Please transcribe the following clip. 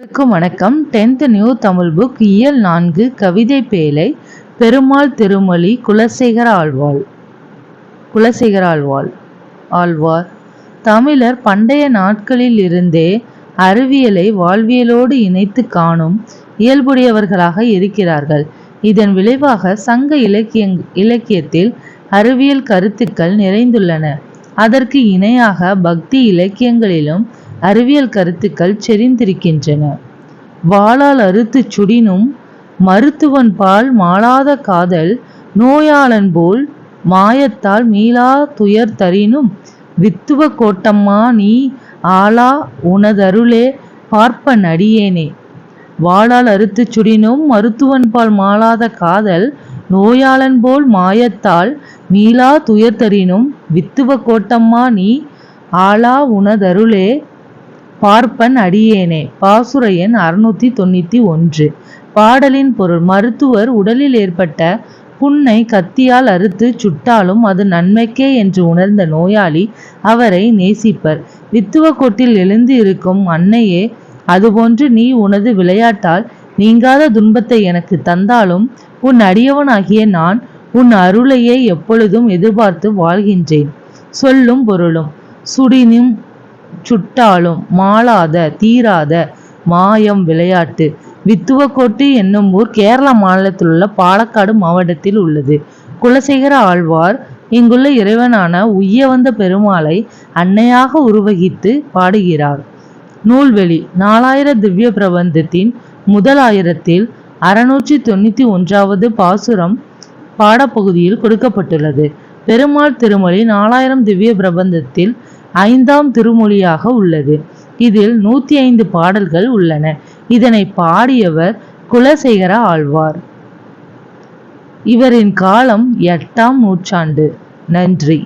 அனைவருக்கும் வணக்கம். 10th new Tamil book இயல் 4 கவிதை பேழை பெருமாள் திருமொழி குலசேகர ஆழ்வார். தமிழர் பண்டைய நாட்களில் இருந்தே அறிவியலை வாழ்வியலோடு இணைத்து காணும் இயல்புடையவர்களாக இருக்கிறார்கள். இதன் விளைவாக சங்க இலக்கியத்தில் அறிவியல் கருத்துக்கள் நிறைந்துள்ளன. அதற்கு இணையாக பக்தி இலக்கியங்களிலும் அறிவியல் கருத்துக்கள் செறிந்திருக்கின்றன. வாளால் அறுத்துச் சுடினும் மருத்துவன் பால் மாளாத காதல் நோயாளன் போல் மாயத்தால் மீளா துயர் தரினும் வித்துவ கோட்டம்மா நீ ஆளா உனதருளே பார்ப்பன் அடியேனே. வாளால் அறுத்துச் சுடினும் மருத்துவன் பால் மாளாத காதல் நோயாளன் போல் மாயத்தால் மீளா துயர் தரினும் வித்துவ கோட்டம்மா நீ ஆளா உனதருளே பார்ப்பன் அடியேனே. பாசுர எண் 691. பாடலின் பொருள். மருத்துவர் உடலில் ஏற்பட்ட புண்ணை கத்தியால் அறுத்து சுட்டாலும் அது நன்மைக்கே என்று உணர்ந்த நோயாளி அவரை நேசிப்பர். வித்துவக்கோட்டில் எழுந்து இருக்கும் அன்னையே, அதுபோன்று நீ உனது விளையாட்டால் நீங்காத துன்பத்தை எனக்கு தந்தாலும் உன் அடியவனாகிய நான் உன் அருளையே எப்பொழுதும் எதிர்பார்த்து வாழ்கின்றேன். சொல்லும் பொருளும். சுடினும் சுட்டாலும் மாளாத தீராத மாயம் விளையாட்டு. வித்துவக்கோட்டு என்னும் ஊர் கேரள மாநிலத்தில் உள்ள பாலக்காடு மாவட்டத்தில் உள்ளது. குலசேகர ஆழ்வார் இங்குள்ள இறைவனான உய்யவந்த பெருமாளை அன்னையாக உருவகித்து பாடுகிறார். நூல்வெளி. 4000 திவ்ய பிரபந்தத்தின் முதல் ஆயிரத்தில் 691வது பாசுரம் பாடப்பகுதியில் கொடுக்கப்பட்டுள்ளது. பெருமாள் திருமொழி 4000 திவ்ய பிரபந்தத்தில் 5ஆம் திருமொழியாக உள்ளது. இதில் 105 பாடல்கள் உள்ளன. இதனை பாடியவர் குலசேகர ஆழ்வார். இவரின் காலம் 8ஆம் நூற்றாண்டு. நன்றி.